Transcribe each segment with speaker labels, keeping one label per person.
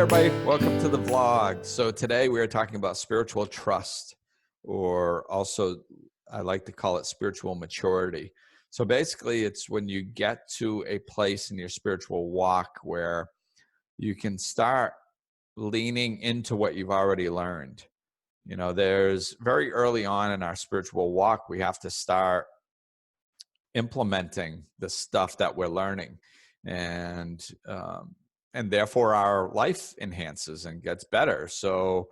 Speaker 1: everybody. Welcome to the vlog. So today we are talking about spiritual trust, or also I like to call it spiritual maturity. So basically it's when you get to a place in your spiritual walk where you can start leaning into what you've already learned. You know, there's very early on in our spiritual walk, we have to start implementing the stuff that we're learning. And therefore our life enhances and gets better. So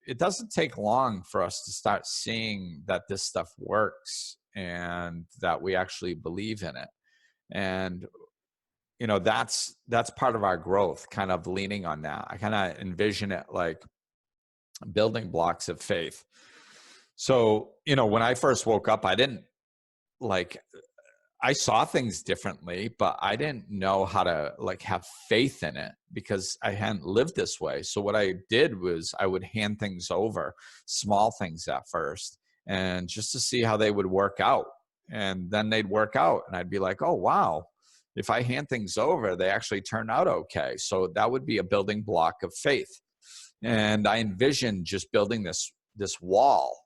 Speaker 1: it doesn't take long for us to start seeing that this stuff works and that we actually believe in it. And you know, that's part of our growth, kind of leaning on that. I kind of envision it like building blocks of faith. So, you know, when I first woke up, I saw things differently, but I didn't know how to have faith in it because I hadn't lived this way. So what I did was I would hand things over, small things at first, and just to see how they would work out. And then they'd work out and I'd be like, oh, wow, if I hand things over, they actually turn out okay. So that would be a building block of faith. And I envisioned just building this wall,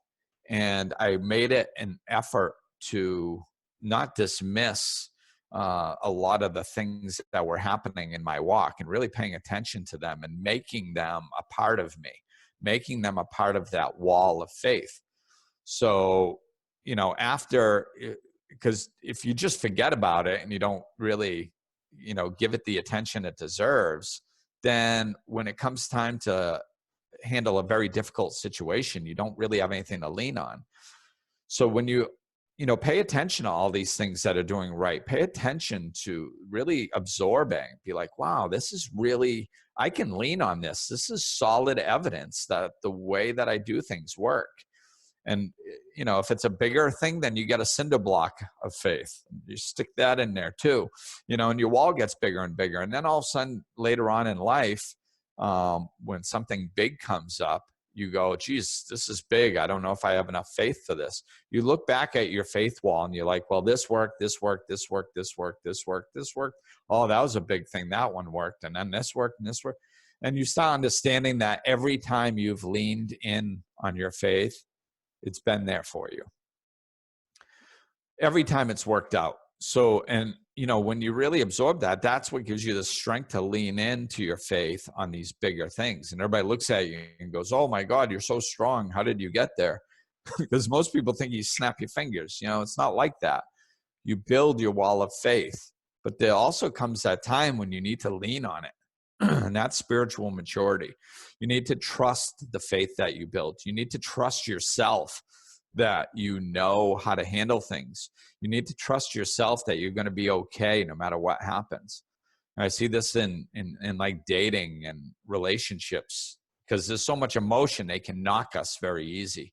Speaker 1: and I made it an effort to not dismiss a lot of the things that were happening in my walk, and really paying attention to them and making them a part of me, making them a part of that wall of faith. So, you know, because if you just forget about it and you don't really, you know, give it the attention it deserves, then when it comes time to handle a very difficult situation, you don't really have anything to lean on. So when you pay attention to all these things that are doing right, pay attention to really absorbing, be like, wow, this is really, I can lean on this. This is solid evidence that the way that I do things work. And, you know, if it's a bigger thing, then you get a cinder block of faith. You stick that in there too, you know, and your wall gets bigger and bigger. And then all of a sudden later on in life, when something big comes up, you go, geez, this is big. I don't know if I have enough faith for this. You look back at your faith wall and you're like, well, this worked, this worked, this worked, this worked, this worked, this worked. Oh, that was a big thing. That one worked. And then this worked and this worked. And you start understanding that every time you've leaned in on your faith, it's been there for you. Every time it's worked out. So, and you know, when you really absorb that, that's what gives you the strength to lean into your faith on these bigger things. And everybody looks at you and goes, oh my God, you're so strong. How did you get there? Because most people think you snap your fingers. You know, it's not like that. You build your wall of faith, but there also comes that time when you need to lean on it. And that's spiritual maturity. You need to trust the faith that you built. You need to trust yourself that you know how to handle things. You need to trust yourself that you're going to be okay no matter what happens. And I see this in like dating and relationships, because there's so much emotion, they can knock us very easy.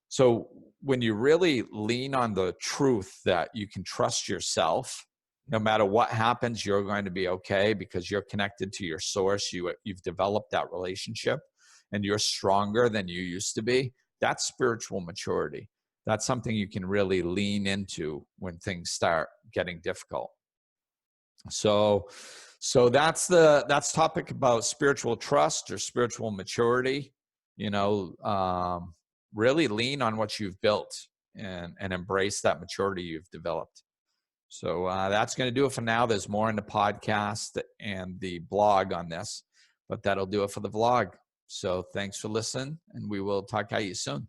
Speaker 1: So when you really lean on the truth that you can trust yourself, no matter what happens, you're going to be okay because you're connected to your source. You've developed that relationship and you're stronger than you used to be. That's spiritual maturity. That's something you can really lean into when things start getting difficult. So that's topic about spiritual trust or spiritual maturity. You know, really lean on what you've built and embrace that maturity you've developed. So that's going to do it for now. There's more in the podcast and the blog on this, but that'll do it for the vlog. So thanks for listening, and we will talk to you soon.